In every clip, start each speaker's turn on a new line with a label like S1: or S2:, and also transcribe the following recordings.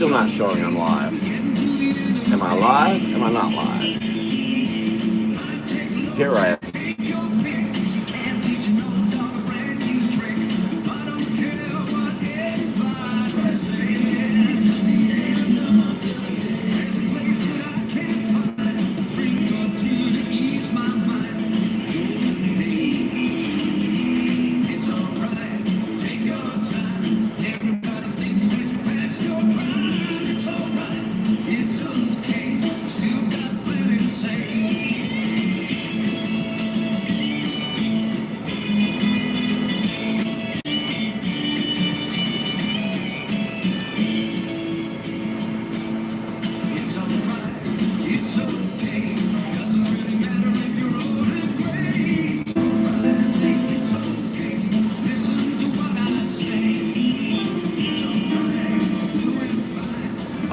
S1: still not showing I'm live. Am I live? Am I not live? Here I am.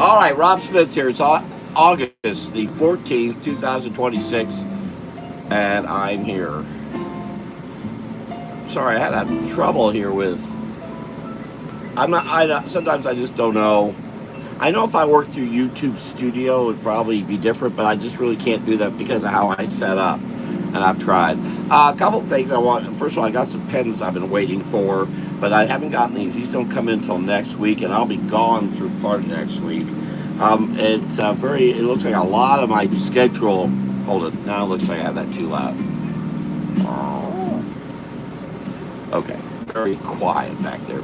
S1: All right, Rob Smith's here. It's August the 14th, 2026, and I'm here. Sorry, I had trouble here with. I'm not. Sometimes I just don't know. I know if I worked through YouTube Studio, it'd probably be different, but I just really can't do that because of how I set up. And I've tried. A couple of things I want. First of all, I got some pens I've been waiting for, but I haven't gotten these. These don't come in until next week, and I'll be gone through part of next week. It looks like a lot of my schedule. Hold it. Now it looks like I have that too loud. Okay. Very quiet back there.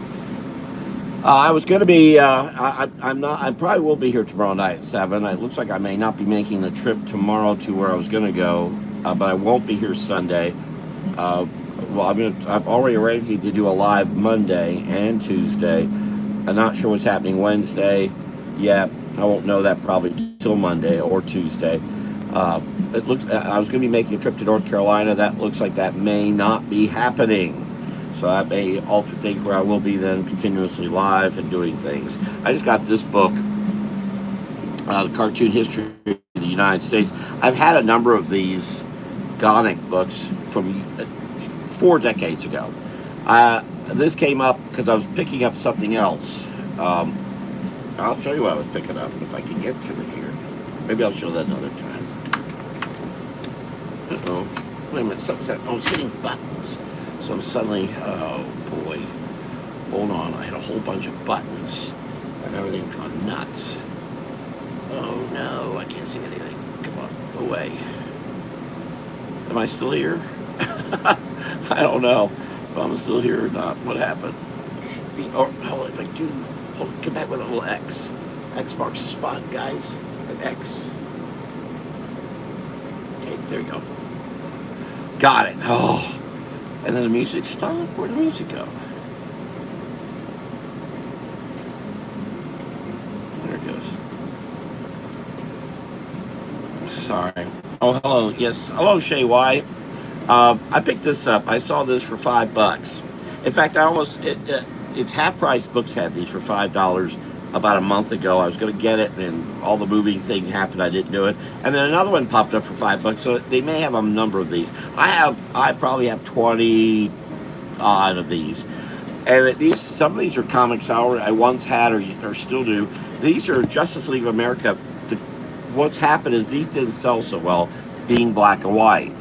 S1: I was going to be. I'm not. I probably will be here tomorrow night at 7. It looks like I may not be making the trip tomorrow to where I was going to go, but I won't be here Sunday. Well, I'm already ready to do a live Monday and Tuesday. I'm not sure what's happening Wednesday yet. I won't know that probably till Monday or Tuesday. It looks. I was going to be making a trip to North Carolina. That looks like that may not be happening. So I may alter things where I will be then continuously live and doing things. I just got this book, The Cartoon History of the United States. I've had a number of these Gonic books from 4 decades ago. This came up because I was picking up something else. I'll show you what I was picking up if I can get to it here. Maybe I'll show that another time. Uh-oh. Wait a minute. Something's that. Oh, sitting buttons. So suddenly, oh boy, hold on, I had a whole bunch of buttons and everything gone nuts. Oh no, I can't see anything. Come on, go away. Am I still here? I don't know if I'm still here or not. What happened? Or, hold on, if I do, come back with a little X. X marks the spot, guys. An X. Okay, there you go. Got it. Oh. And then the music stopped. Where'd the music go? There it goes. Sorry. Oh, hello. Yes. Hello, Shay White. I picked this up. I saw this for $5. In fact, it's half price. Books had these for $5 about a month ago. I was going to get it, and all the moving thing happened. I didn't do it. And then another one popped up for $5. So they may have a number of these. I probably have 20 odd of these. And some of these are comics I once had or still do. These are Justice League of America. What's happened is these didn't sell so well, being black and white.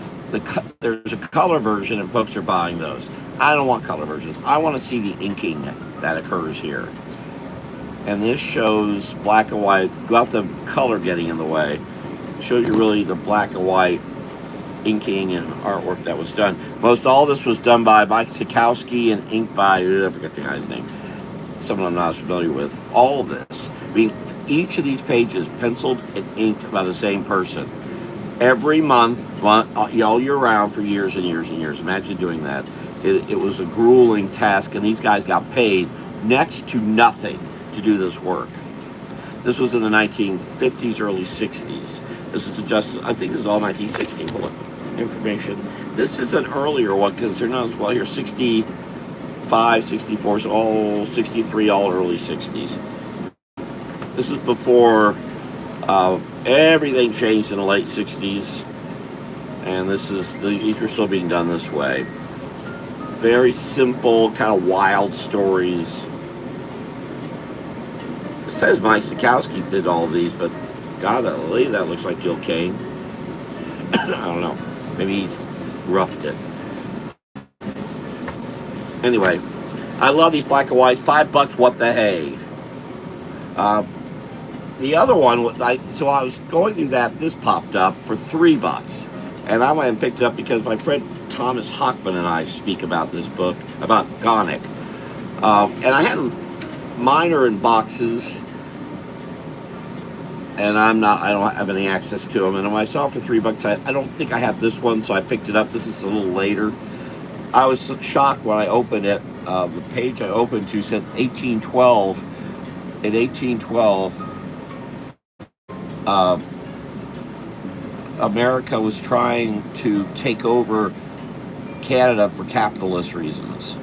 S1: There's a color version, and folks are buying those. I don't want color versions. I want to see the inking that occurs here. And this shows black and white, without the color getting in the way. Shows you really the black and white inking and artwork that was done. Most all this was done by Mike Sikowski and inked by, I forget the guy's name, someone I'm not as familiar with. All of this. I mean, each of these pages penciled and inked by the same person. Every month, all year round for years and years and years. Imagine doing that. It was a grueling task, and these guys got paid next to nothing to do this work. This was in the 1950s, early 60s. This is I think this is all 1960 information. This is an earlier one because they're not as well here. 65, 64, so all 63, all early 60s. This is before everything changed in the late 60s, and these are still being done this way. Very simple, kind of wild stories. It says Mike Sikowski did all these, but golly, that looks like Gil Kane. I don't know. Maybe he's roughed it. Anyway, I love these black and white. $5. What the hey? The other one, so I was going through that. This popped up for $3, and I went and picked it up because my friend Thomas Hockman and I speak about this book about Gonick, and I had mine are in boxes, and I don't have any access to them. And when I saw it for $3, I don't think I have this one, so I picked it up. This is a little later. I was shocked when I opened it. The page I opened to said 1812. In 1812, America was trying to take over Canada for capitalist reasons.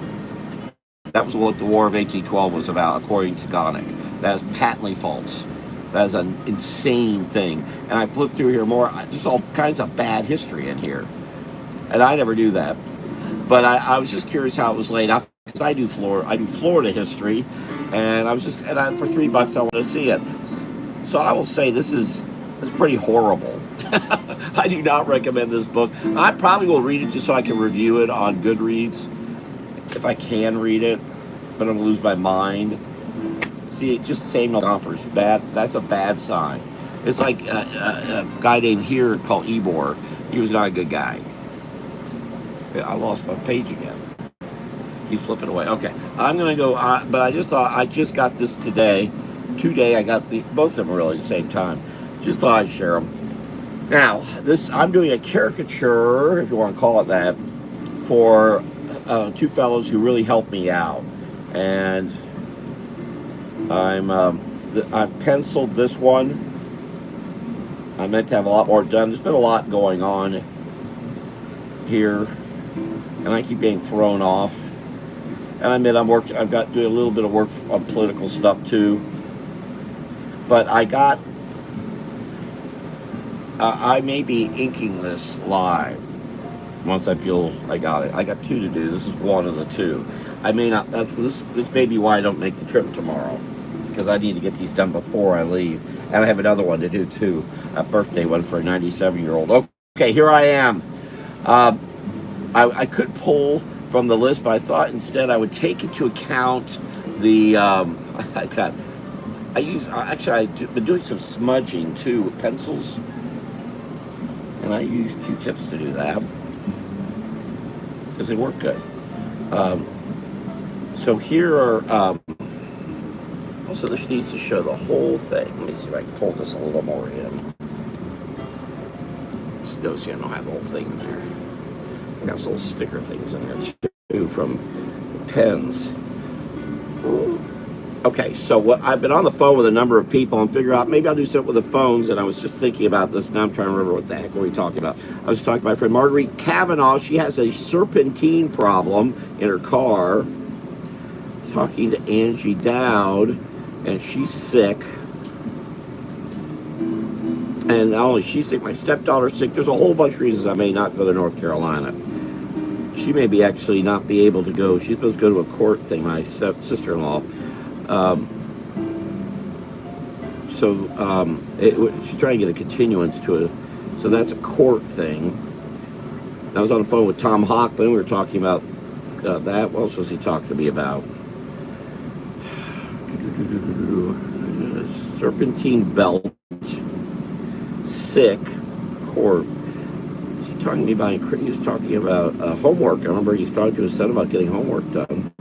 S1: That was what the War of 1812 was about, according to Gonick. That is patently false. That is an insane thing. And I flipped through here more. There's all kinds of bad history in here. And I never do that. But I was just curious how it was laid out, because I do Florida history, and for $3 I want to see it. So I will say it's pretty horrible. I do not recommend this book. I probably will read it just so I can review it on Goodreads, if I can read it, but I'm gonna lose my mind. See, just saying no compers, bad. That's a bad sign. It's like a guy named here called Ebor. He was not a good guy. I lost my page again. He's flipping away. Okay, I'm gonna go. But I just thought I just got this today. Today I got both of them really at the same time. Just thought I'd share them. Now I'm doing a caricature, if you want to call it that, for two fellows who really helped me out, and I've penciled this one. I meant to have a lot more done. There's been a lot going on here, and I keep getting thrown off. And I admit I've got doing a little bit of work on political stuff too. But I may be inking this live once I feel I got it. I got 2 to do. This is one of the 2. I may not. This may be why I don't make the trip tomorrow, because I need to get these done before I leave. And I have another one to do too, a birthday one for a 97-year-old. Okay, here I am. I could pull from the list, but I thought instead I would take into account the. I've been doing some smudging too with pencils, and I use Q-tips to do that because they work good. So here are. Also, this needs to show the whole thing. Let me see if I can pull this a little more in. Just notice I don't have the whole thing in there. I got some little sticker things in there too from pens. Okay, so I've been on the phone with a number of people and figure out maybe I'll do something with the phones, and I was just thinking about this. Now I'm trying to remember what the heck were we talking about. I was talking to my friend Marguerite Kavanaugh. She has a serpentine problem in her car. Talking to Angie Dowd, and she's sick. And not only she's sick, my stepdaughter's sick. There's a whole bunch of reasons I may not go to North Carolina. She may be actually not be able to go. She's supposed to go to a court thing, my sister-in-law. She's trying to get a continuance to it. So that's a court thing. I was on the phone with Tom Hockman. We were talking about that. What else was he talking to me about? Serpentine belt. Sick. Court. Was he talking to me about? He was talking about homework. I remember he was talking to his son about getting homework done.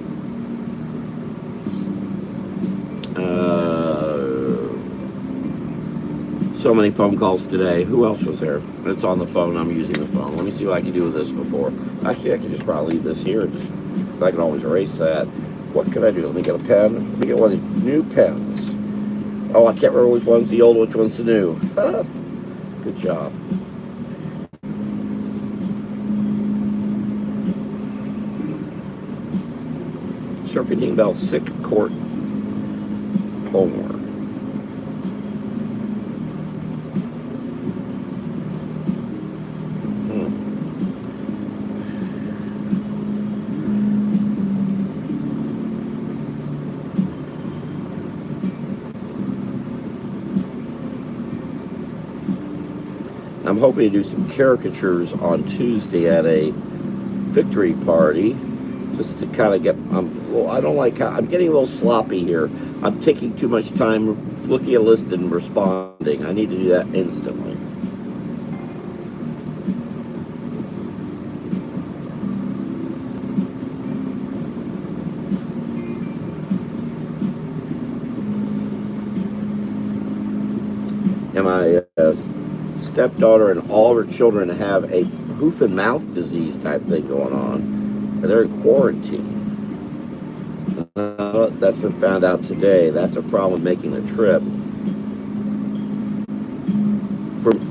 S1: So many phone calls today. Who else was there? It's on the phone. I'm using the phone. Let me see what I can do with this before. Actually, I can just probably leave this here. I can always erase that. What can I do? Let me get a pen. Let me get one of these new pens. Oh, I can't remember which one's the old, which one's the new. Good job. Serpentine belt, sick court, homework. I'm hoping to do some caricatures on Tuesday at a victory party, just to kind of get. Well, I don't like how I'm getting a little sloppy here. I'm taking too much time looking at a list and responding. I need to do that instantly. And my stepdaughter and all her children have a hoof and mouth disease type thing going on, and they're in quarantine. That's been found out today. That's a problem making a trip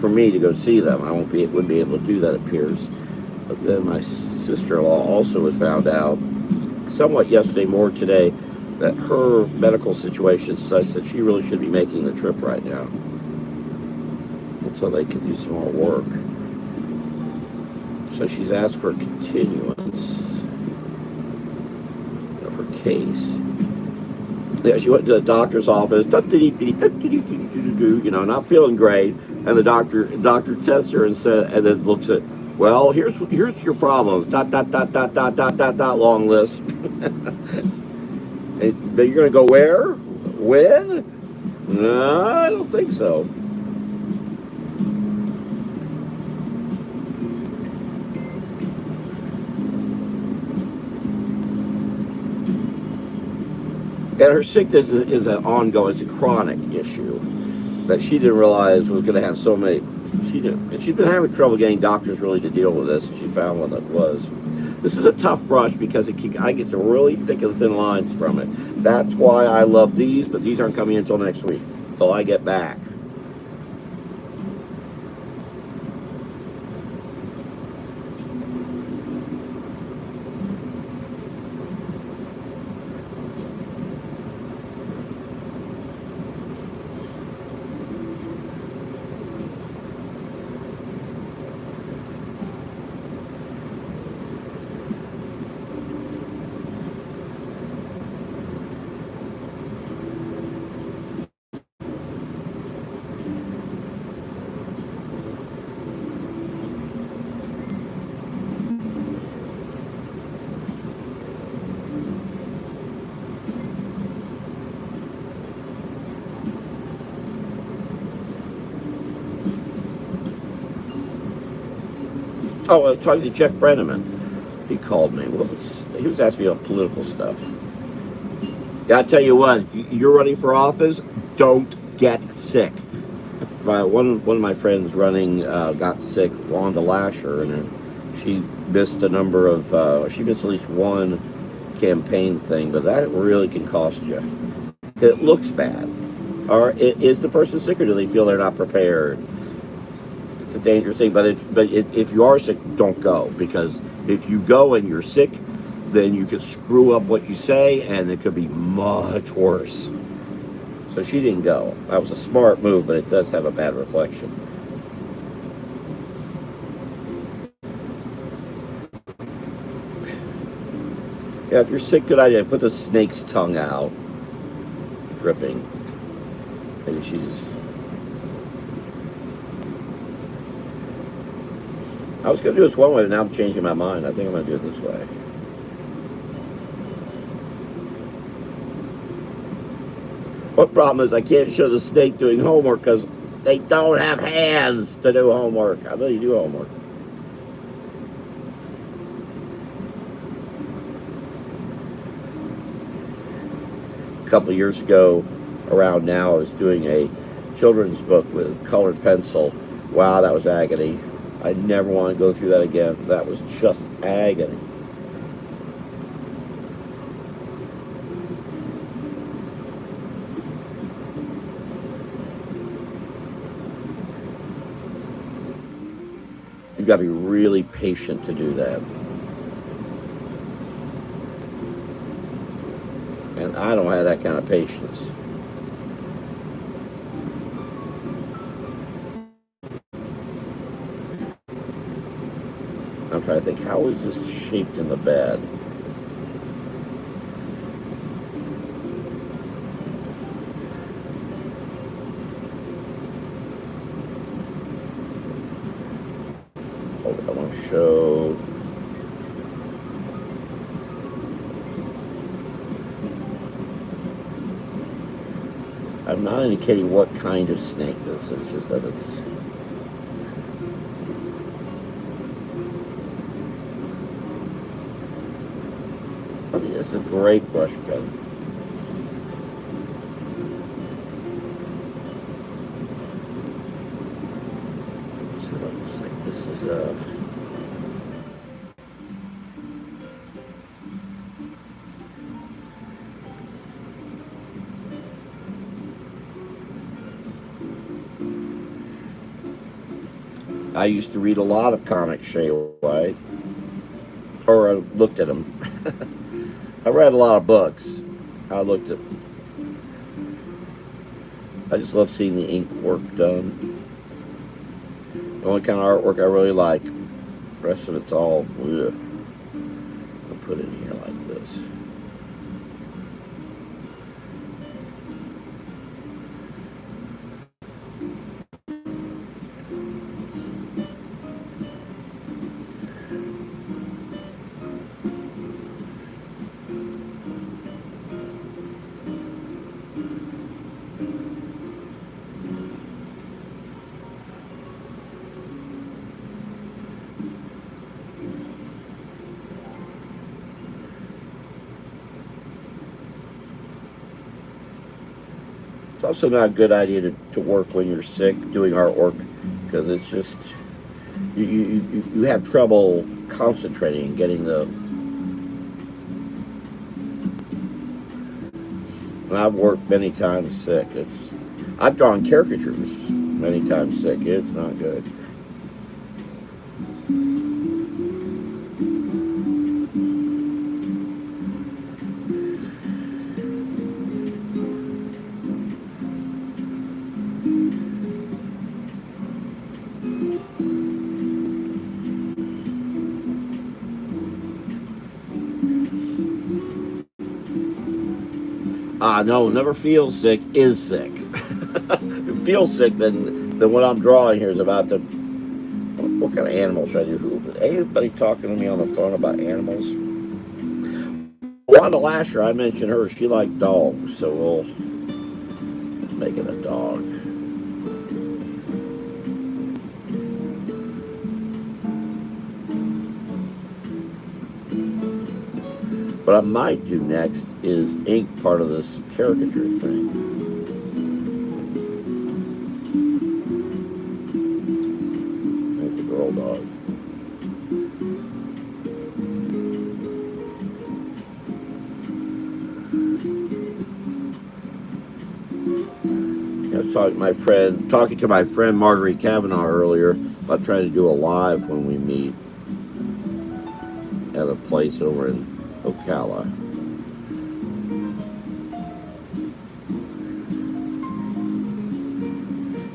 S1: for me to go see them. I wouldn't be able to do that, it appears. But then my sister-in-law also was found out somewhat yesterday, more today, that her medical situation is such that she really should be making the trip right now until they can do some more work. So she's asked for a continuance of her case. Yeah, she went to the doctor's office, not feeling great, and the doctor tests her and said, and then looks at, well, here's your problems, dot dot dot dot dot dot dot dot, long list. But you're gonna go where? When? No, I don't think so. And her sickness is an ongoing, it's a chronic issue that she didn't realize was going to have so many. She's been having trouble getting doctors really to deal with this, and she found one that was. This is a tough brush because I get some really thick and thin lines from it. That's why I love these, but these aren't coming until next week, until I get back. Oh, I was talking to Jeff Brenneman. He called me. He was asking me about political stuff. Yeah, I tell you what, if you're running for office, don't get sick. One of my friends running got sick, Wanda Lasher, and she missed a number of. She missed at least one campaign thing, but that really can cost you. It looks bad, or is the person sick, or do they feel they're not prepared? It's a dangerous thing, but if you are sick, don't go, because if you go and you're sick, then you could screw up what you say, and it could be much worse. So she didn't go. That was a smart move, but it does have a bad reflection. Yeah, if you're sick, good idea. Put the snake's tongue out, dripping. Maybe she's. I was going to do this one way, but now I'm changing my mind. I think I'm going to do it this way. One problem is I can't show the snake doing homework because they don't have hands to do homework. How do you do homework? A couple of years ago, around now, I was doing a children's book with colored pencil. Wow, that was agony. I never want to go through that again. That was just agony. You've got to be really patient to do that. And I don't have that kind of patience. I'm trying to think, how is this shaped in the bed? I want to show. I'm not indicating what kind of snake this is, just that it's. I think this is a great brush pen. So it's like this is a. I used to read a lot of comics, Shay White, or I looked at them. I read a lot of books. I looked at. I just love seeing the ink work done. The only kind of artwork I really like. The rest of it's all. Ugh. I'll put it in here like this. It's also not a good idea to work when you're sick doing artwork because it's just you have trouble concentrating and getting the. And I've worked many times sick. I've drawn caricatures many times sick. It's not good. No, never feel sick is sick. Feel sick, then what I'm drawing here is about the. What kind of animal should I do? Anybody talking to me on the phone about animals? Wanda Lasher, I mentioned her. She liked dogs, so we'll make it a dog. What I might do next is ink part of this caricature thing. It's a girl dog. I was talking to my friend Marguerite Kavanaugh earlier about trying to do a live when we meet at a place over in Ocala.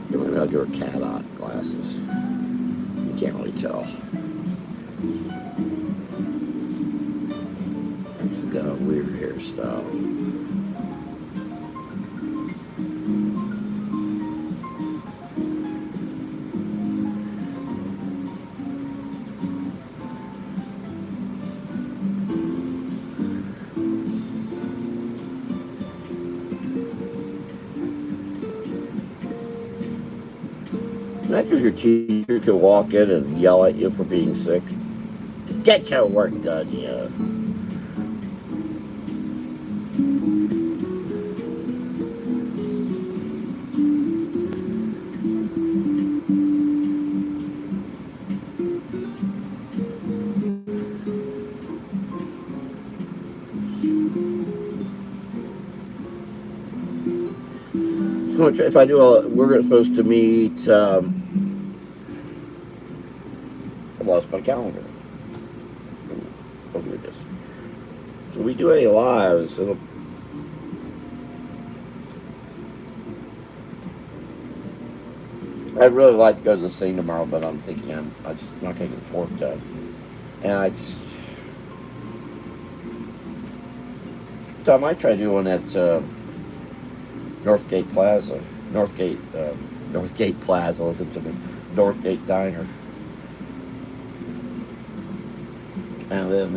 S1: Maybe I'll give her cat eye glasses. You can't really tell. She's got a weird hairstyle. Not because your teacher could walk in and yell at you for being sick. Get your work done, yeah. So if I do we're supposed to meet. I lost my calendar. Oh, here it is. So we do any lives, I'd really like to go to the scene tomorrow, but I'm thinking I'm just not going to get work done. And so I might try doing at Northgate Plaza. Northgate Plaza, listen to me. Northgate Diner. and then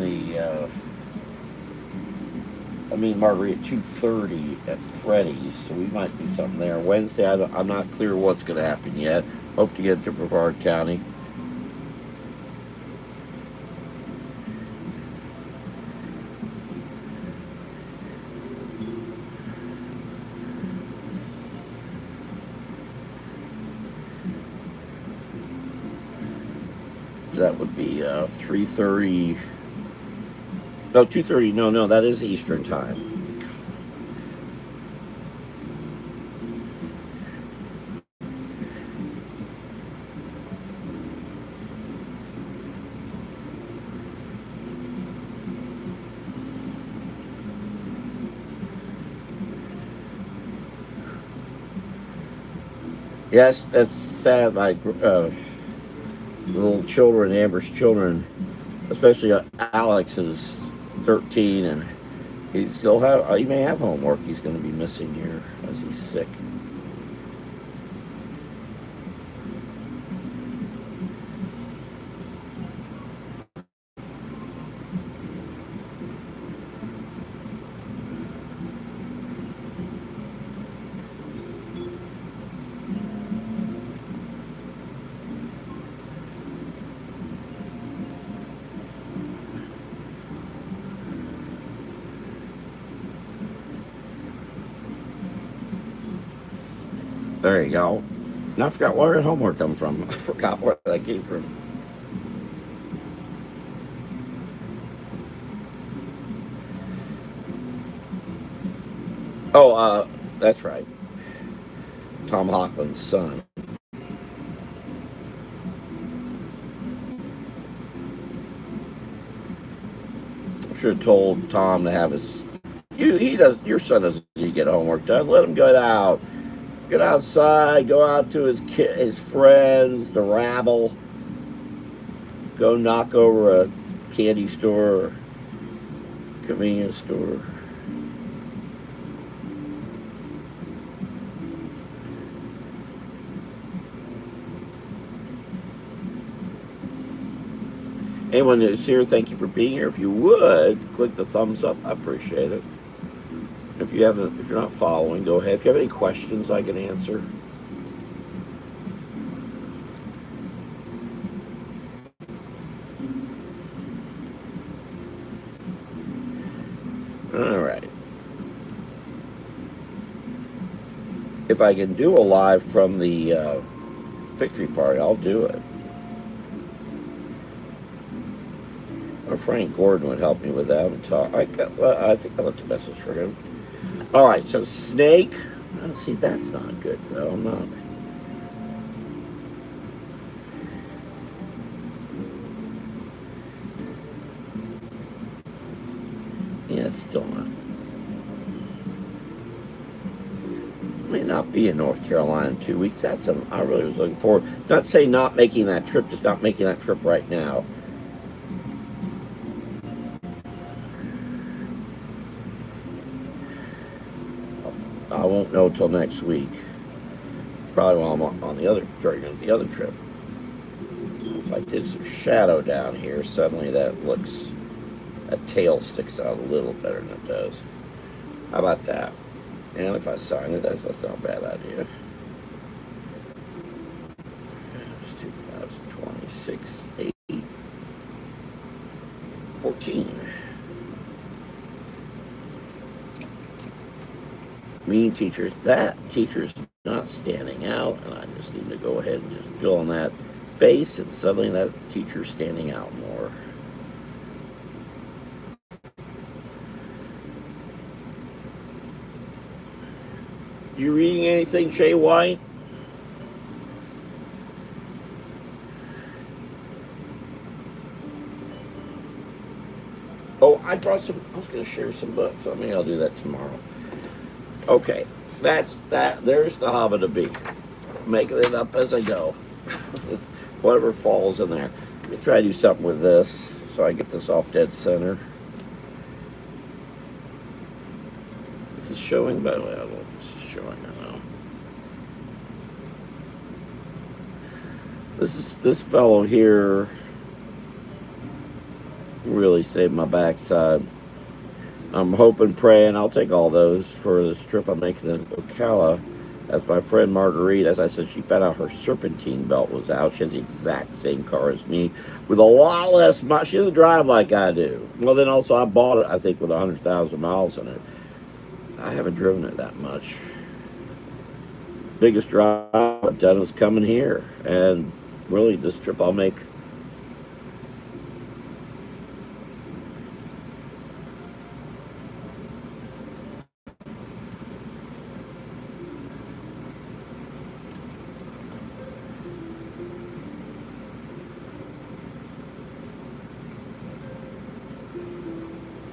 S1: Marguerite at 2:30 at Freddy's, so we might do something there. Wednesday, I'm not clear what's going to happen yet. Hope to get to Brevard County. That would be 3:30. No, 2:30. No, that is Eastern time. Yes, that's sad. My little children, Amber's children, especially Alex, is 13, and he may have homework he's going to be missing here as he's sick. There you go. And I forgot where that homework come from. I forgot where that came from. Oh, that's right. Tom Hockland's son. Should have told Tom to have his. He does. Your son doesn't need to get homework done. Let him get out. Get outside. Go out to his friends, the rabble. Go knock over a candy store, or convenience store. Anyone that's here, thank you for being here. If you would click the thumbs up, I appreciate it. If you're not following, go ahead. If you have any questions, I can answer. All right. If I can do a live from the victory party, I'll do it. Frank Gordon would help me with that and talk. I think I left a message for him. All right, so snake. Oh, see, that's not good though. I'm not. Yeah, it's still not. I may not be in North Carolina in 2 weeks. I really was looking forward. Not saying not making that trip, just not making that trip right now. I won't know till next week. Probably while I'm on during the other trip. If I did some shadow down here, suddenly that tail sticks out a little better than it does. How about that? And if I sign it, that's not a bad idea. It's 2026, 8, 14. Mean teachers. That teacher's not standing out, and I just need to go ahead and just fill in that face, and suddenly that teacher's standing out more. You reading anything, Shay White? Oh, I was going to share some books. So maybe I'll do that tomorrow. Okay, that's that. There's the Hobbit to be. Making it up as I go. Whatever falls in there. Let me try to do something with this so I get this off dead center. This is showing, by the way. I don't know if this is showing or not. This fellow here. Really saved my backside. I'm hoping, praying, I'll take all those for this trip I'm making to Ocala. As my friend Marguerite, as I said, she found out her serpentine belt was out. She has the exact same car as me with a lot less miles. She doesn't drive like I do. Well, then also I bought it, I think, with 100,000 miles in it. I haven't driven it that much. Biggest drive I've done was coming here. And really, this trip I'll make.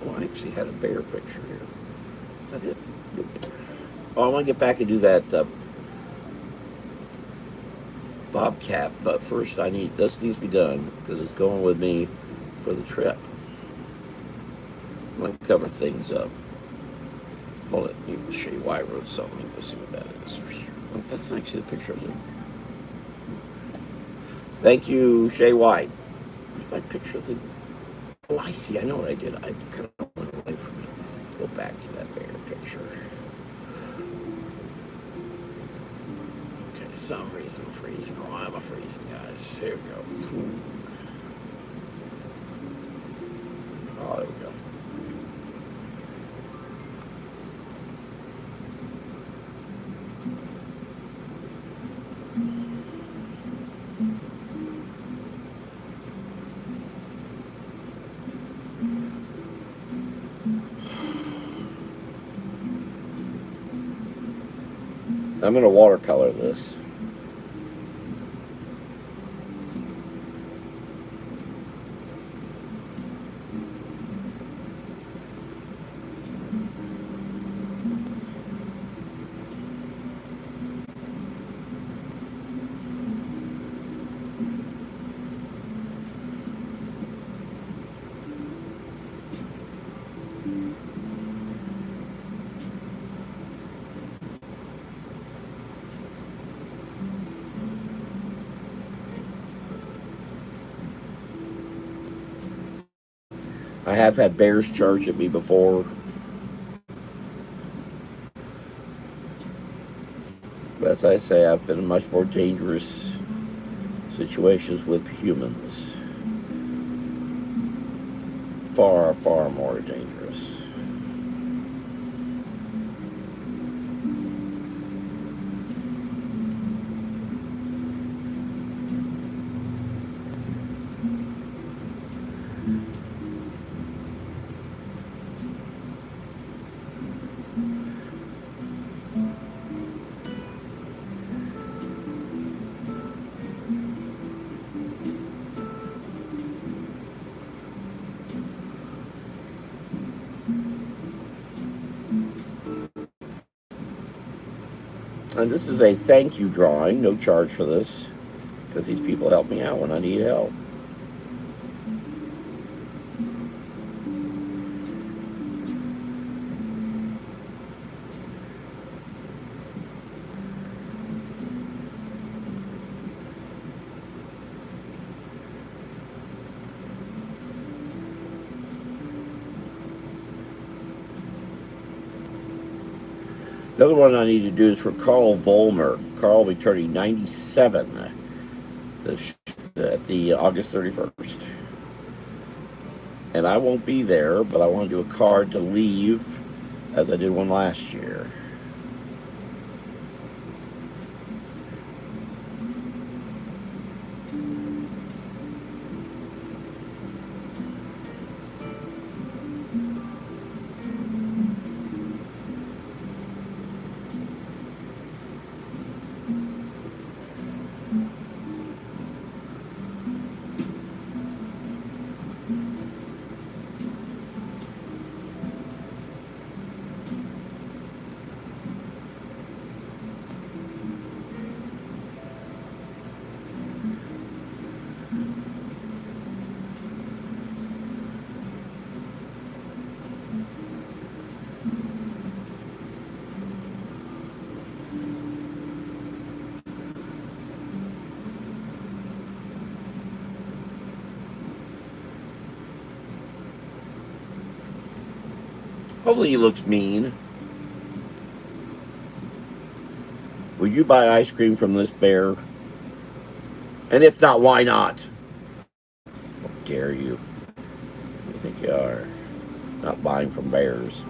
S1: Oh, I actually had a bear picture here. Is that it? Nope. Oh, I want to get back and do that bobcat, but first this needs to be done because it's going with me for the trip. I'm going to cover things up. Hold it, you show you why I wrote something. Let's see what that is. Oh, that's not actually the picture of it. Thank you, Shay White. Where's my picture of the... Oh, I see. I know what I did. I kind of went away from it. Go back to that bear picture. Okay, some reason I'm freezing. Oh, I'm a freezing, guys. Here we go. Oh, there we go. I'm going to watercolor this. I have had bears charge at me before. But as I say, I've been in much more dangerous situations with humans. Far, far more dangerous. And this is a thank you drawing, no charge for this, because these people help me out when I need help. Another one I need to do is for Carl Vollmer. Carl will be turning 97 at the August 31st. And I won't be there, but I want to do a card to leave as I did one last year. Hopefully he looks mean. Will you buy ice cream from this bear? And if not, why not? How dare you? What do you think you are? Not buying from bears.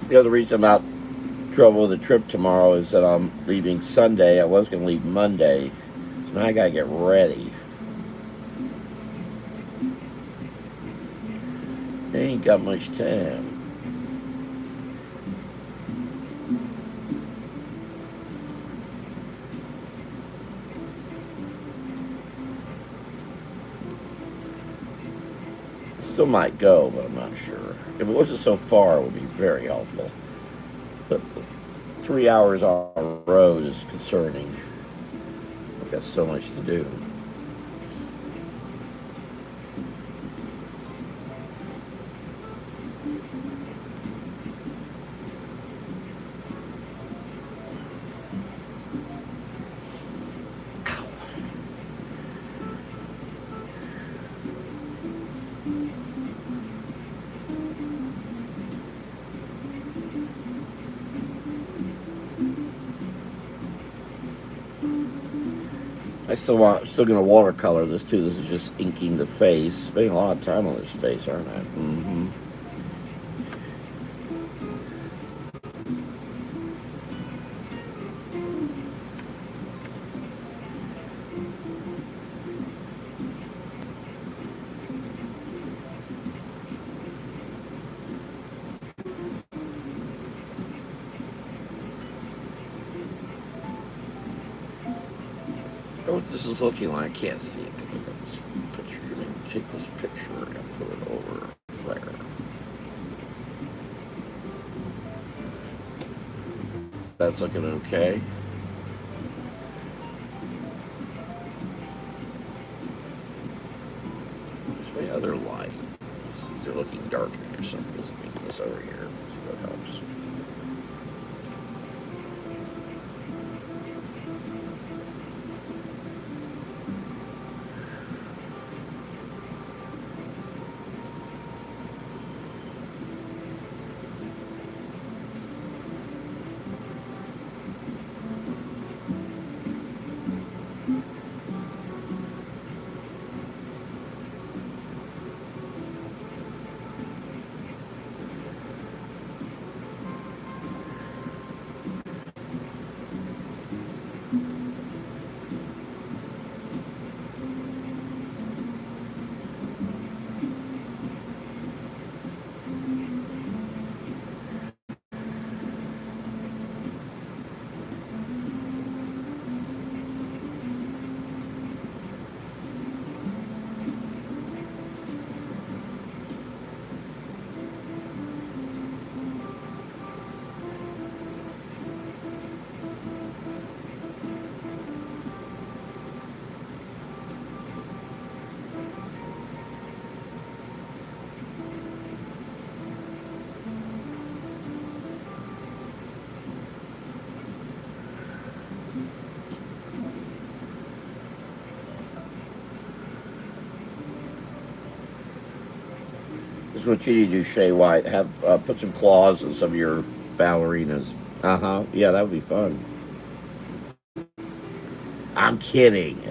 S1: The other reason I'm out trouble with the trip tomorrow is that I'm leaving Sunday. I was going to leave Monday. So now I got to get ready. I ain't got much time. Still might go, but I'm not sure. If it wasn't so far, it would be very helpful. But 3 hours on the road is concerning. I've got so much to do. Still gonna watercolor this too. This is just inking the face. Spending a lot of time on this face, aren't I? Mm-hmm. What this is looking like, I can't see it. This picture, take this picture and put it over there. That's looking okay. Where's my other light? They're looking darker or something. Doesn't mean this over here. See if that helps. This is what you need to do, Shay White. Have put some claws in some of your ballerinas. Uh huh. Yeah, that would be fun. I'm kidding.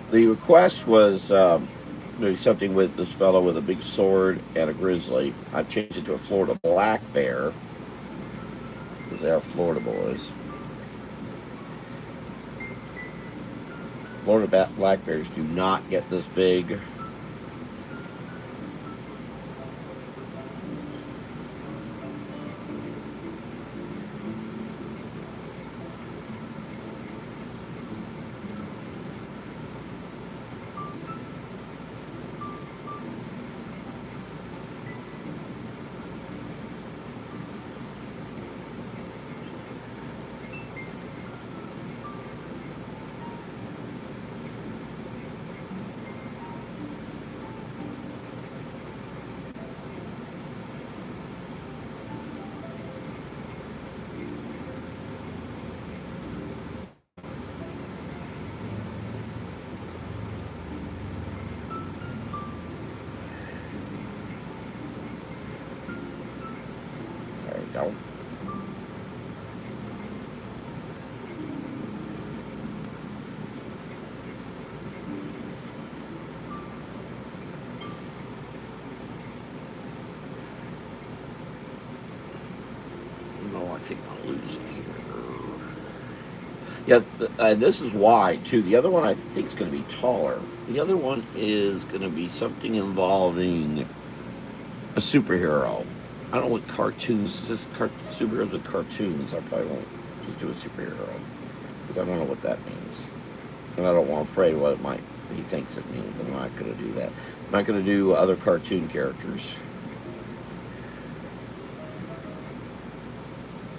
S1: The request was doing something with this fellow with a big sword and a grizzly. I've changed it to a Florida black bear because they are Florida boys. Florida black bears do not get this big. There you go. No, I think I'm losing here. Yeah, this is wide too. The other one I think is going to be taller. The other one is going to be something involving a superhero. I don't know what cartoons, superheroes with cartoons. I probably won't just do a superhero because I don't know what that means, and I don't want to afraid what it might he thinks it means. I'm not going to do that. I'm not going to do other cartoon characters.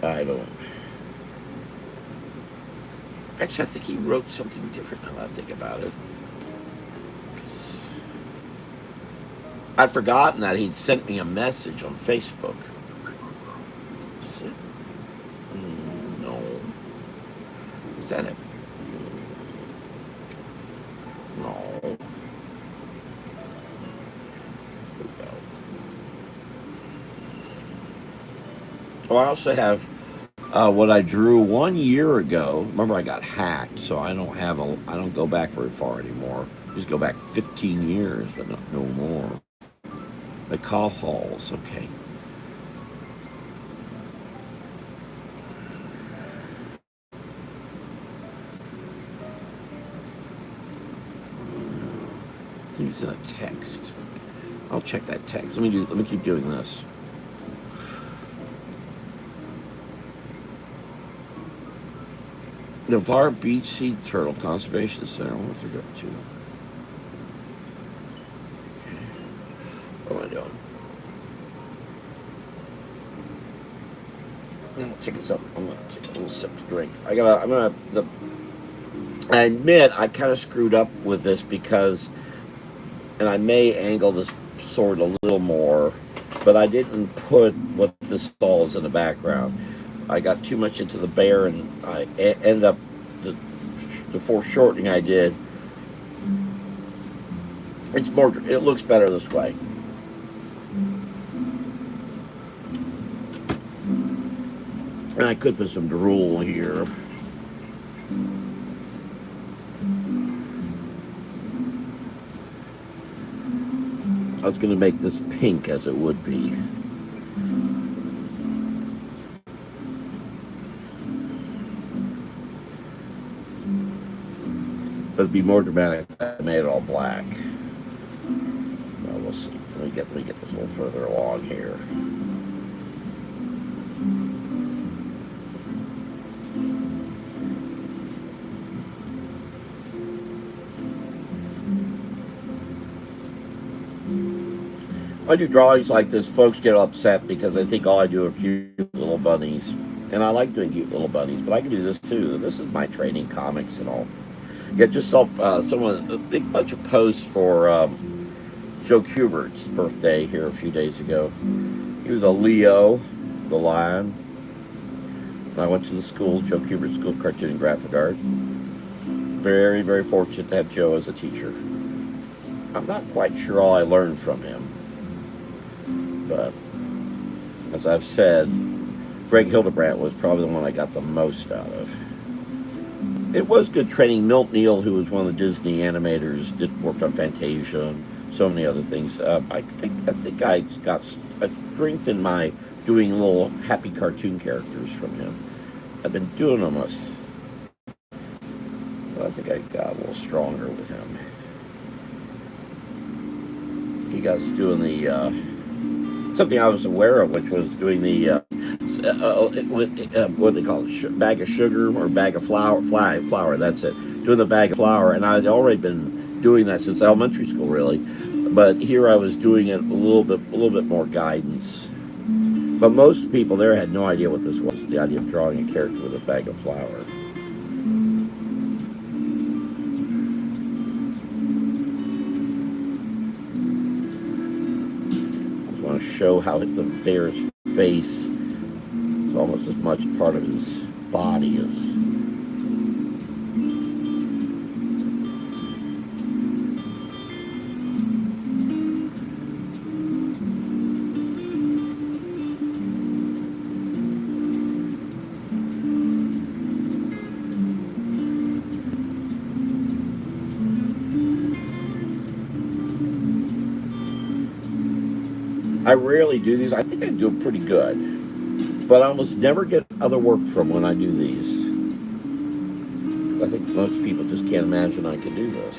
S1: I don't. Actually, I think he wrote something different now that I think about it. I'd forgotten that he'd sent me a message on Facebook. Is it? No. Is that it? No. Here we go. Oh, I also have what I drew 1 year ago. Remember, I got hacked, so I don't go back very far anymore. Just go back 15 years, but no more. They call halls. Okay. He's in a text. I'll check that text. Let me keep doing this. Navarre Beach Sea Turtle Conservation Center. What's it go to? What am I doing? I'm gonna take this up. I'm gonna take a little sip to drink. I admit I kind of screwed up with this because, and I may angle this sword a little more, but I didn't put what this falls in the background. I got too much into the bear, and I ended up the foreshortening I did. It's more. It looks better this way. And I could put some drool here. I was going to make this pink as it would be. But it'd be more dramatic if I made it all black. Well, we'll see. Let me get this a little further along here. When I do drawings like this, folks get upset because they think all I do are cute little bunnies. And I like doing cute little bunnies, but I can do this too. This is my training comics and all. Yeah, just saw someone, a big bunch of posts for Joe Kubert's birthday here a few days ago. He was a Leo, the lion. And I went to the school, Joe Kubert School of Cartoon and Graphic Art. Very, very fortunate to have Joe as a teacher. I'm not quite sure all I learned from him. But as I've said, Greg Hildebrandt was probably the one I got the most out of. It was good training. Milt Neal, who was one of the Disney animators, did work on Fantasia and so many other things. I think I got a strength in my doing little happy cartoon characters from him. I've been doing them. But I think I got a little stronger with him. He got us doing the something I was aware of, which was doing the what do they call it, bag of sugar or bag of flour. That's it. Doing the bag of flour, and I'd already been doing that since elementary school, really. But here I was doing it a little bit more guidance. But most people there had no idea what this was. The idea of drawing a character with a bag of flour. I just want to show how the bear's face is almost as much part of his body as. I rarely do these. I think I do pretty good, but I almost never get other work from when I do these. I think most people just can't imagine I could do this.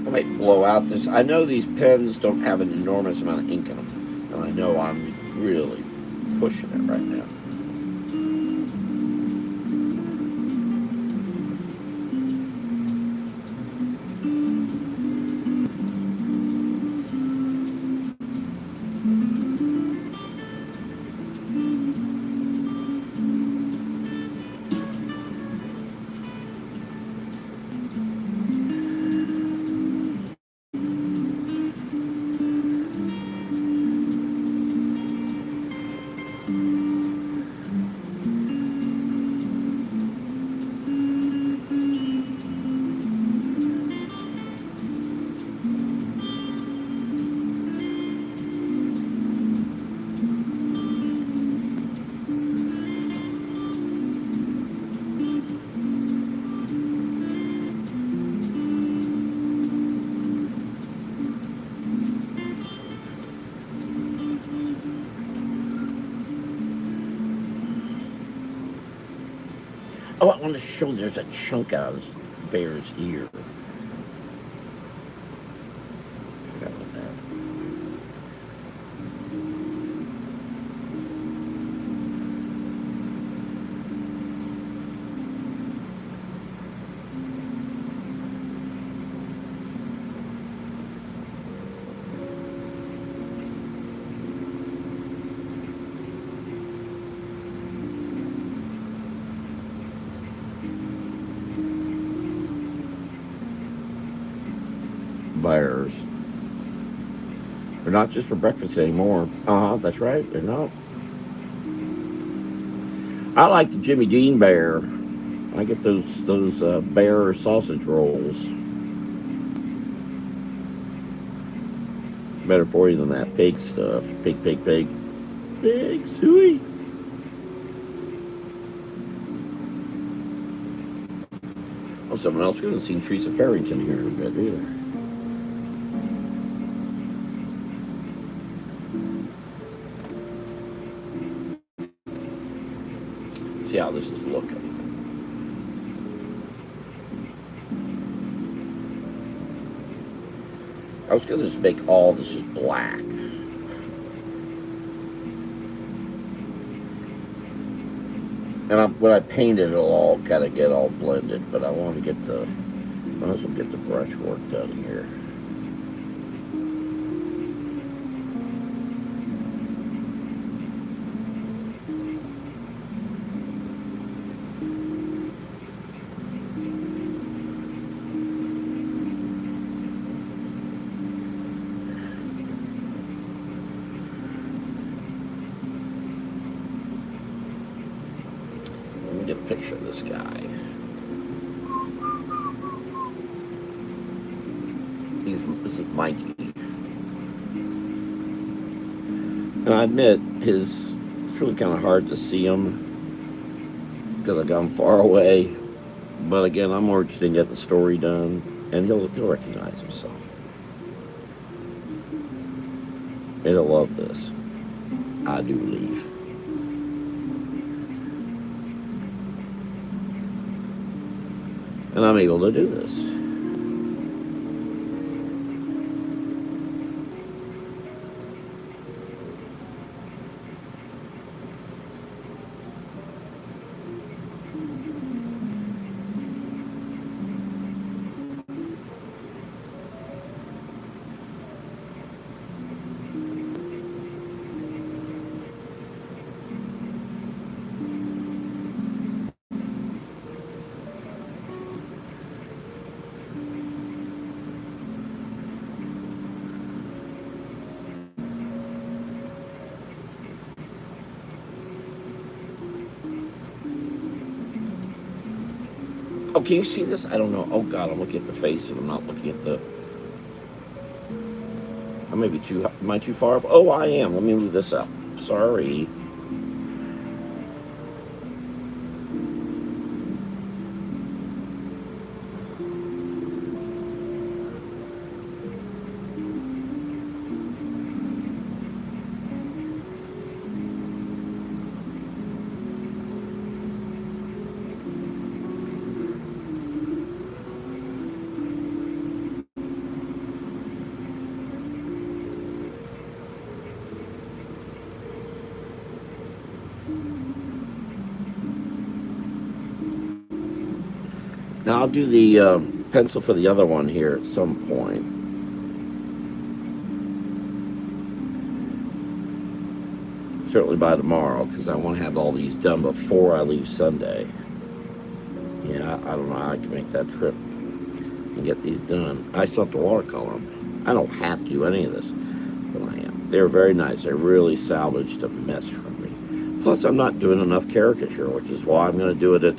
S1: I might blow out this. I know these pens don't have an enormous amount of ink in them, and I know I'm really pushing it right now. Oh, I want to show there's a chunk out of this bear's ear. Forgot about that. Bears. They're not just for breakfast anymore. That's right. They're not. I like the Jimmy Dean bear. I get those bear sausage rolls. Better for you than that pig stuff. Pig. Pig, suey. Oh, someone else could have seen Teresa Farrington here in a bit either. see how this is looking. I was gonna just make all this just black. And when I paint it, it'll all kind of get all blended. But I want to get the, might as well get the brush work done here. Let me get a picture of this guy. This is Mikey. And I admit, it's really kind of hard to see him because I've gone far away. But again, I'm more interested in getting the story done, and he'll recognize himself. And he'll love this, I do believe. And I'm able to do this. Oh, can you see this? I don't know. Oh, God, I'm looking at the face and I'm not looking at the... I may be too... Am I too far up? Oh, I am. Let me move this up. Sorry. Now I'll do the pencil for the other one here at some point. Certainly by tomorrow, because I want to have all these done before I leave Sunday. Yeah, I don't know how I can make that trip and get these done. I still have to watercolor them. I don't have to do any of this, but I am. They were very nice. They really salvaged a mess from me. Plus, I'm not doing enough caricature, which is why I'm going to do it at...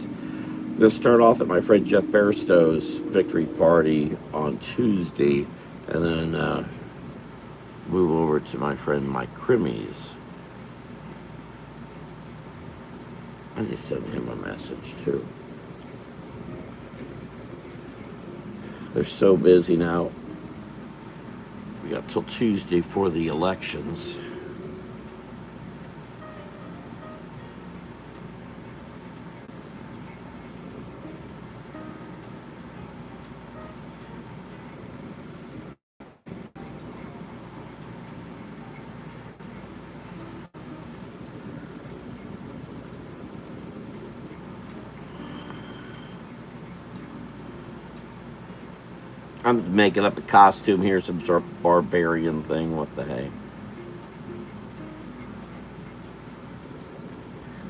S1: We'll start off at my friend Jeff Barstow's victory party on Tuesday, and then move over to my friend Mike Crimmy's. I just sent him a message too. They're so busy now. We got till Tuesday for the elections. I'm making up a costume here, some sort of barbarian thing. What the heck?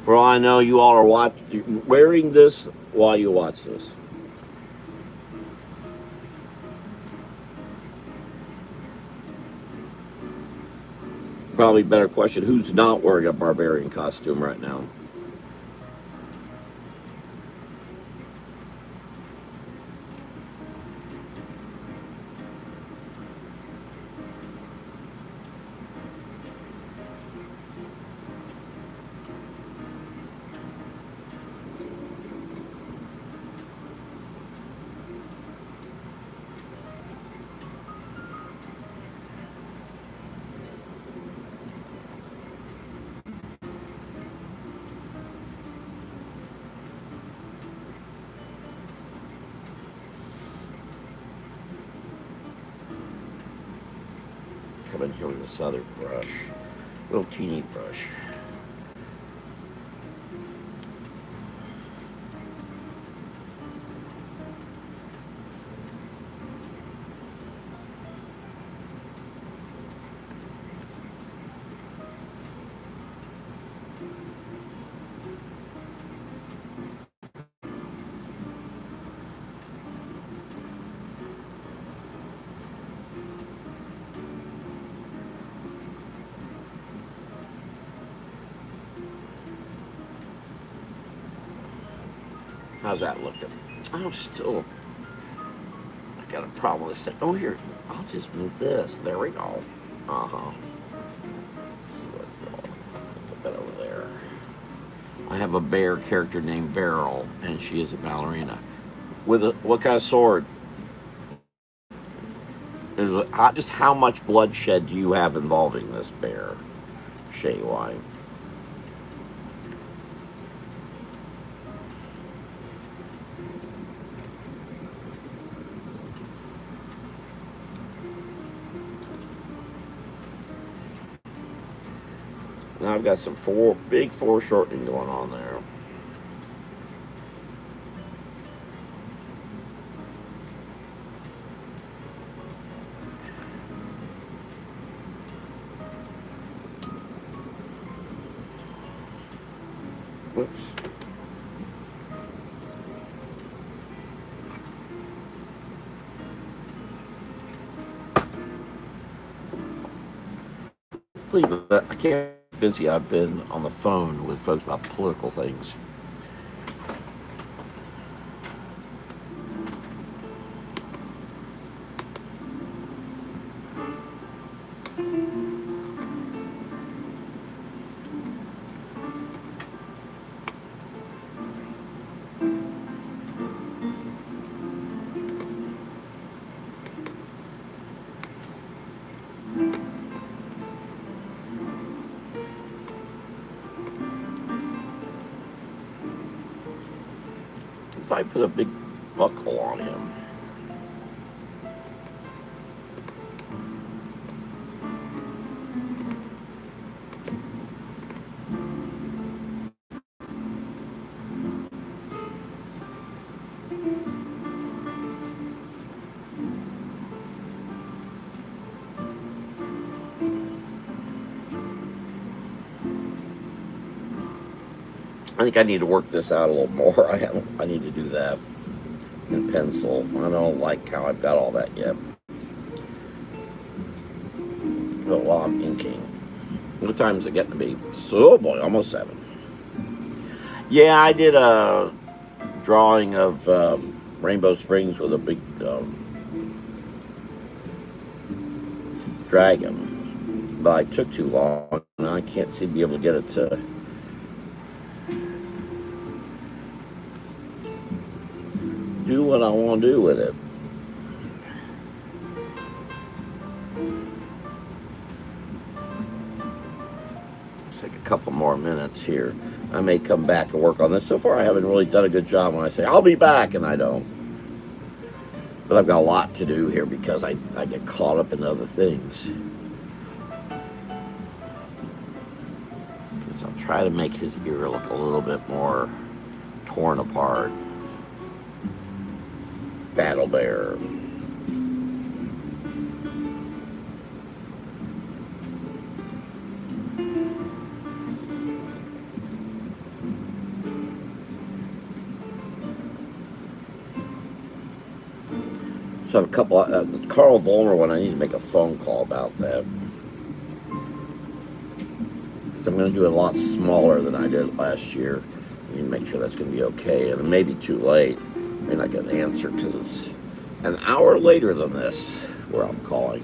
S1: For all I know, you all are wearing this while you watch this. Probably better question, who's not wearing a barbarian costume right now? come in here with this other brush. Little teeny brush. How's that looking? Oh, still, I got a problem with this. Oh, here, I'll just move this. There we go. Uh-huh. Let's see what, put that over there. I have a bear character named Beryl, and she is a ballerina. With a, what kind of sword? Just how much bloodshed do you have involving this bear, Shay White? Now I've got some big foreshortening going on there. Whoops. Believe it, I can't be busy. I've been on the phone with folks about political things. So I put a big buckle on him. I think I need to work this out a little more. I need to do that in pencil. I don't like how I've got all that yet. But while I'm inking, what time is it getting to be? So, oh boy, almost 7. Yeah, I did a drawing of Rainbow Springs with a big dragon, but I took too long, and I can't seem to be able to get it to do what I want to do with it. Let's take a couple more minutes here. I may come back and work on this. So far, I haven't really done a good job when I say, I'll be back, and I don't. But I've got a lot to do here because I get caught up in other things. So I'll try to make his ear look a little bit more torn apart. Battle Bear. So I have a couple of, Carl Vollmer one, I need to make a phone call about that. Because I'm going to do it a lot smaller than I did last year. I need to make sure that's going to be okay. And it may be too late. I may not get an answer because it's an hour later than this where I'm calling.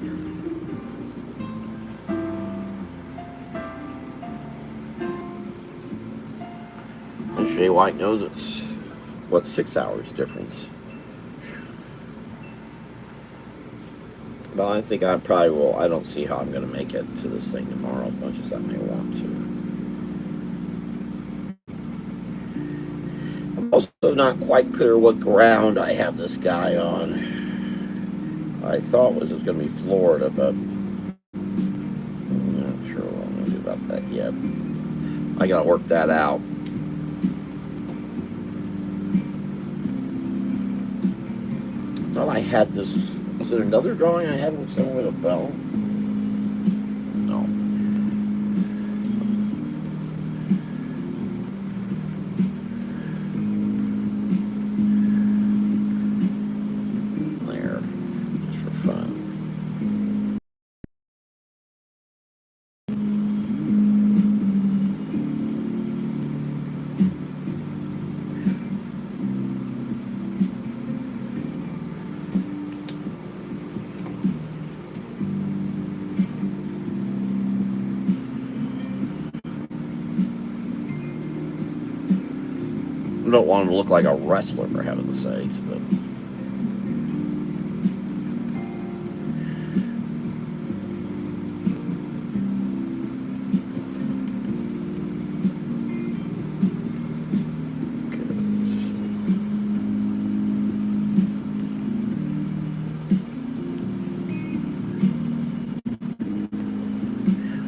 S1: And Shay White knows it's, 6 hours difference. But I think I probably will. I don't see how I'm going to make it to this thing tomorrow as much as I may want to. I'm also not quite clear what ground I have this guy on. I thought it was going to be Florida, but yet. I gotta work that out. I thought I had this. Was it another drawing I had with someone with a bell? No. There. Just for fun. I don't want him to look like a wrestler, for heaven's sakes, but.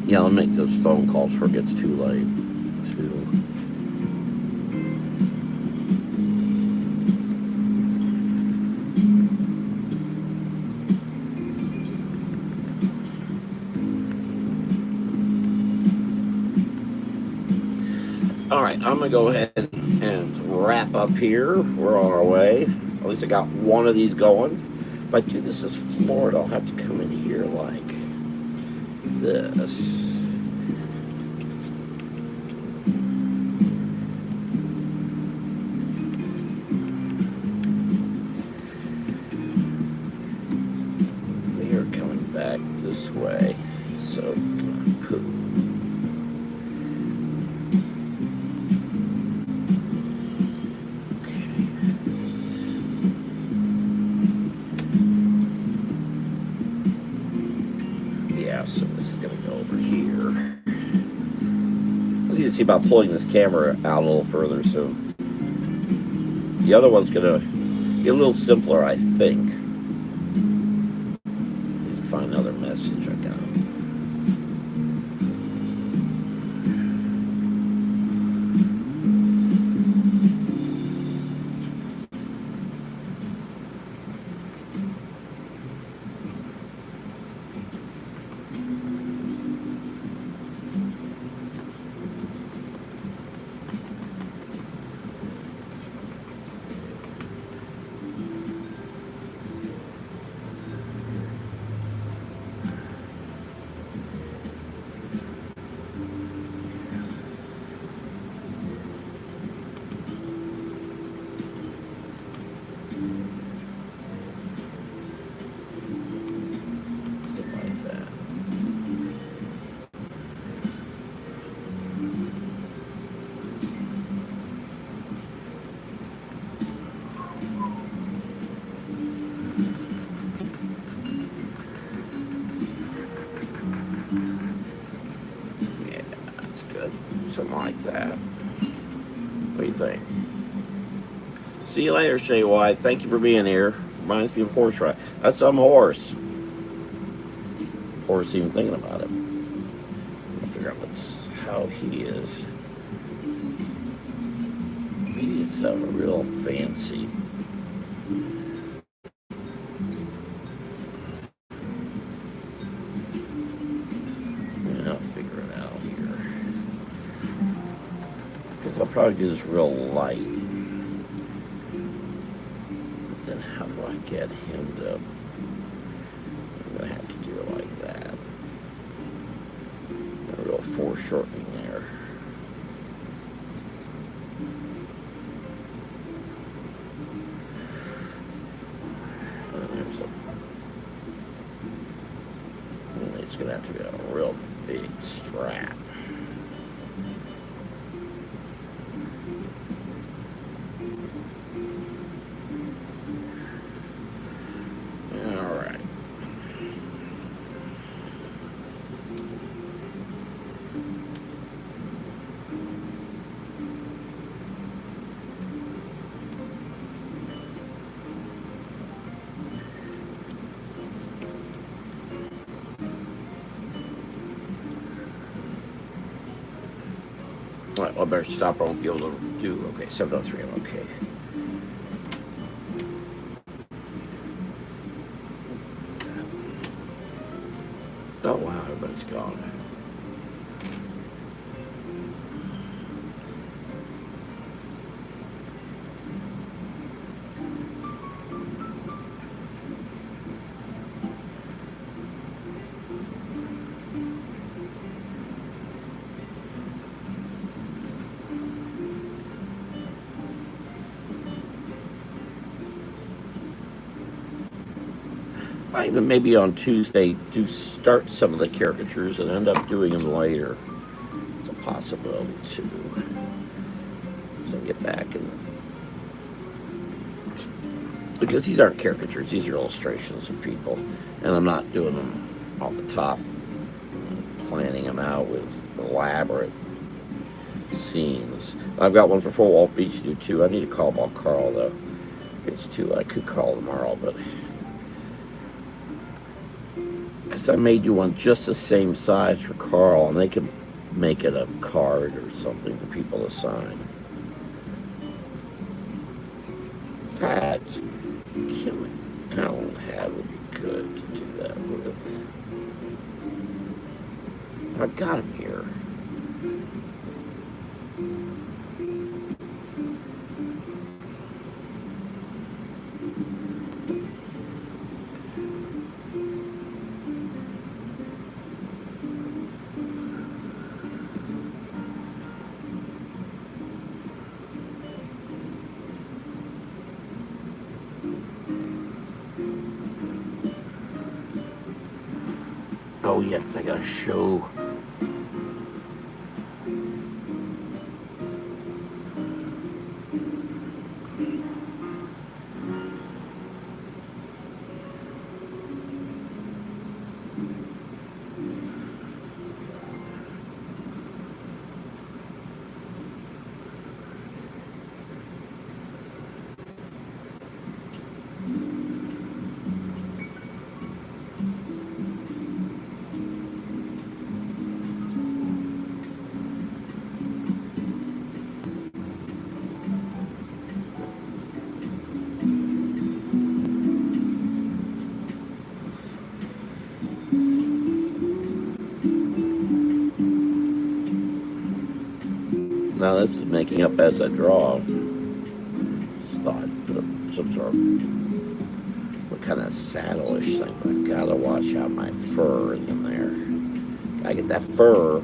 S1: Yeah, I'll make those phone calls before it gets too late, too. Alright, I'm going to go ahead and wrap up here. We're on our way. At least I got one of these going. If I do this as floored, I'll have to come in here like this. We are coming back this way. So, poo. So this is going to go over here. I need to see about pulling this camera out a little further soon. The other one's going to be a little simpler, I think. Need to find another message I got. Something like that. What do you think? See you later, Shay White. Thank you for being here. Reminds me of horse ride. That's some horse. Horse even thinking about it. I'll figure out how he is. He's a real fancy. I'll figure it out here. Because I'll probably do this real light. But then how do I get him to... I'm going to have to do it like that. A real foreshortening there. It's going to have to be a real big strap. All right. All right, well, I better stop or I won't be able to do. Okay, 7:03. I'm okay. Oh wow, everybody's gone. I even maybe on Tuesday do start some of the caricatures and end up doing them later. It's a possibility too. So get back and because these aren't caricatures, these are illustrations of people, and I'm not doing them off the top, planning them out with elaborate scenes. I've got one for Fort Walton Beach to do too. I need to call about Carl though. It's too. I could call tomorrow, but because I may do one just the same size for Carl, and they can make it a card or something for people to sign. Pat, Kim Allen had would be good to do that with. I've got him here. Oh yes, I got a show. Now this is making up as I draw. Thought put up some sort of what kind of saddle-ish thing. But I've got to watch out my fur is in there. I get that fur.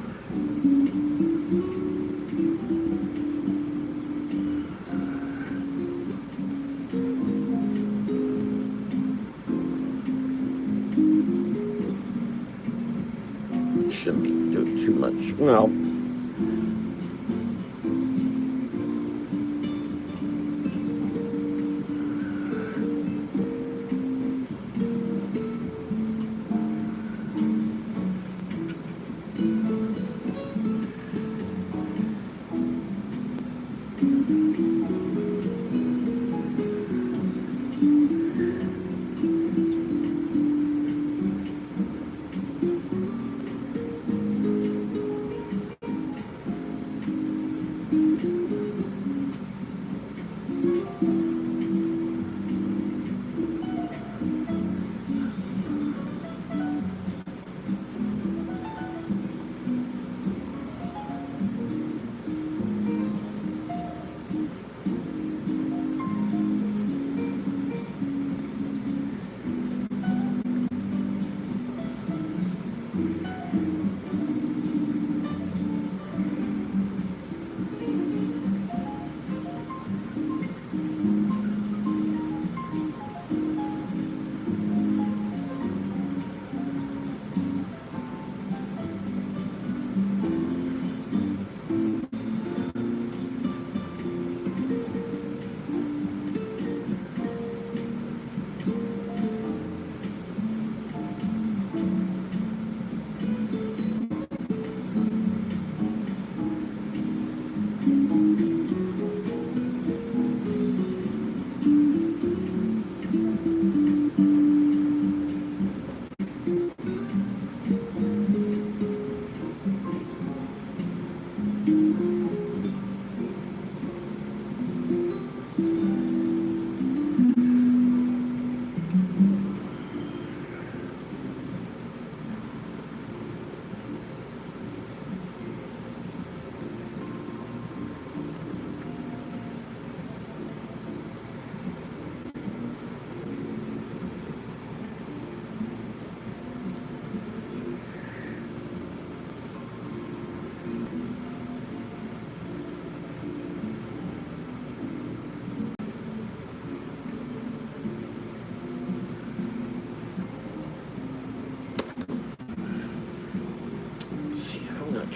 S1: Shouldn't be doing too much. Well.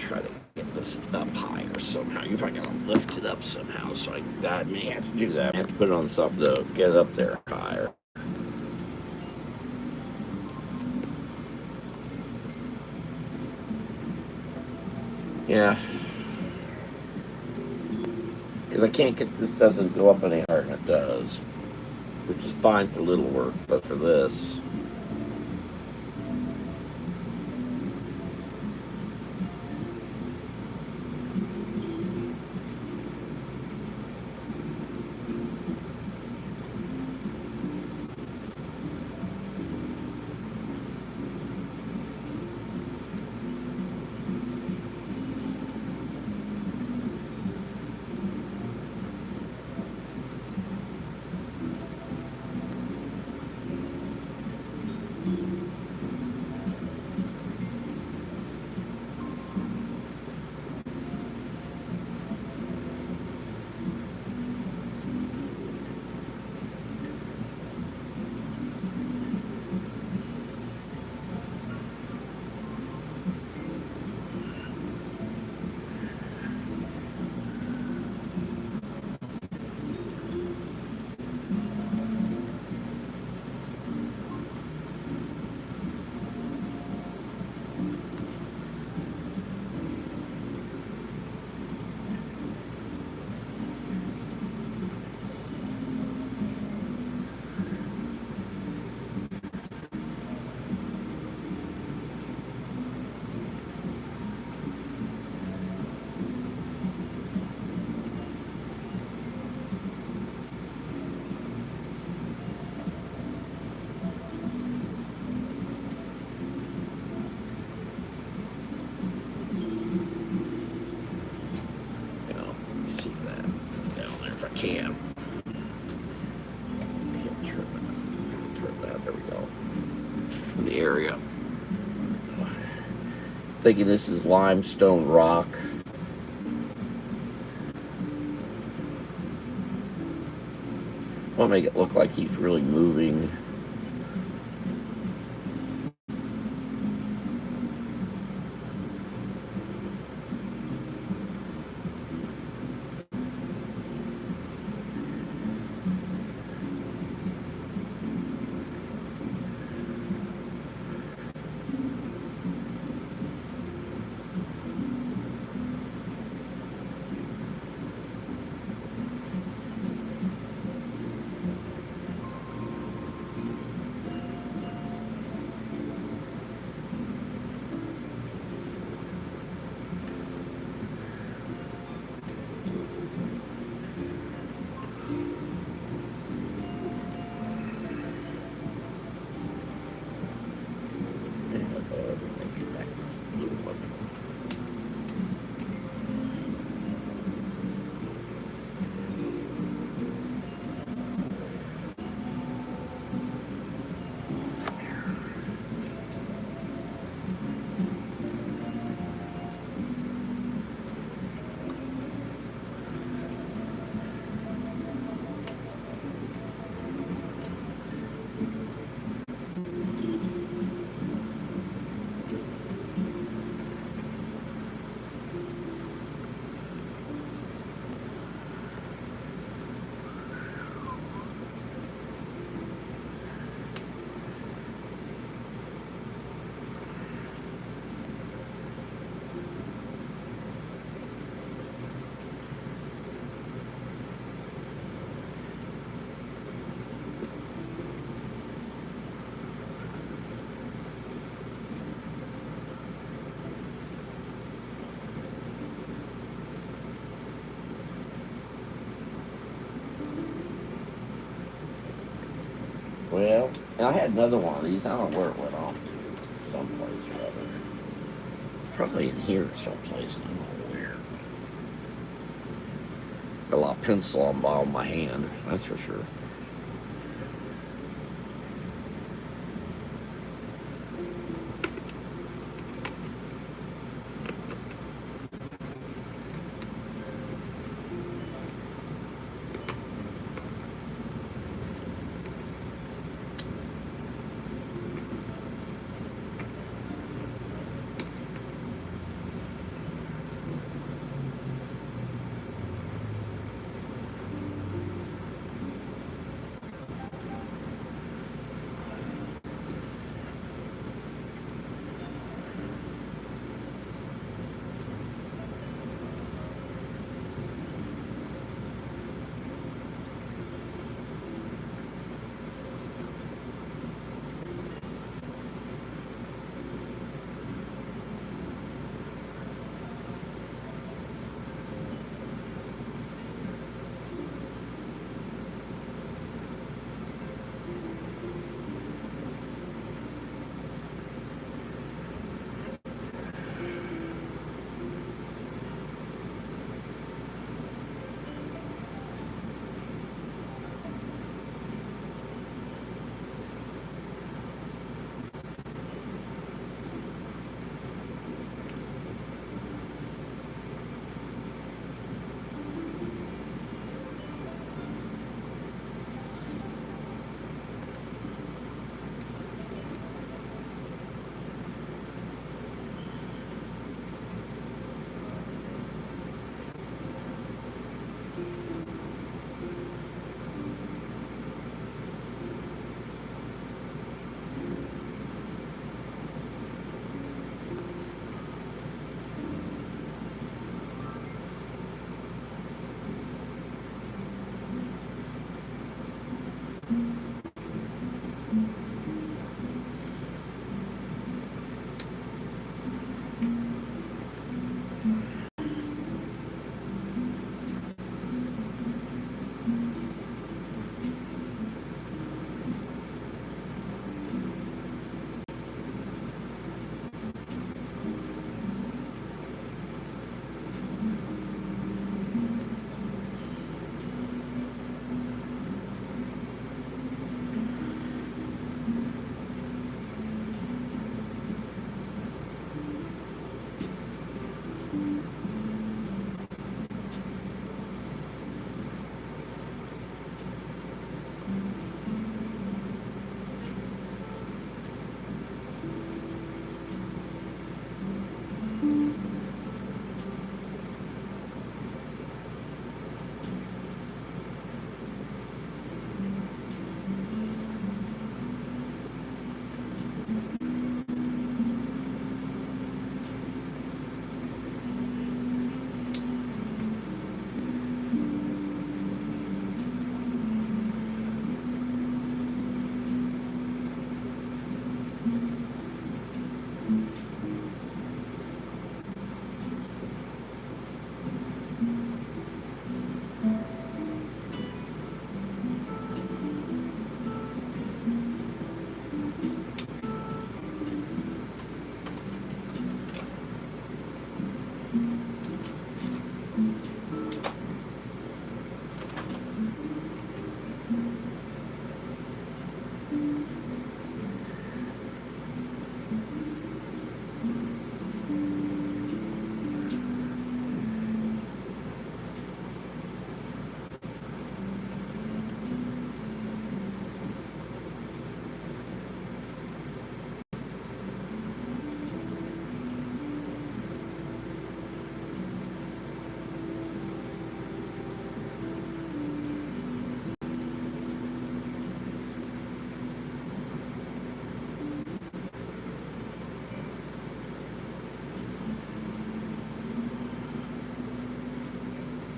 S1: try to get this up higher somehow. If I gotta lift it up somehow, so I may have to do that. I have to put it on something to get it up there higher. Yeah, because I can't get this doesn't go up any higher than it does, which is fine for little work, but for this. See that down there if I can. Can't turn that. There we go. In the area. Thinking this is limestone rock. Want to make it look like he's really moving. Well, I had another one of these. I don't know where it went off to. Someplace or other. Probably in here someplace. I don't know where. Got a lot of pencil on the bottom of my hand. That's for sure.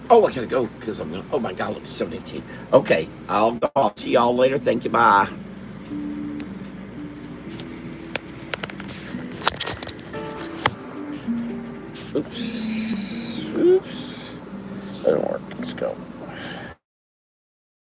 S1: Oh, I gotta go because I'm gonna. Oh my God, look, it's 7:18. Okay, I'll go. I'll see y'all later. Thank you. Bye. Oops. Oops. That didn't work. Let's go.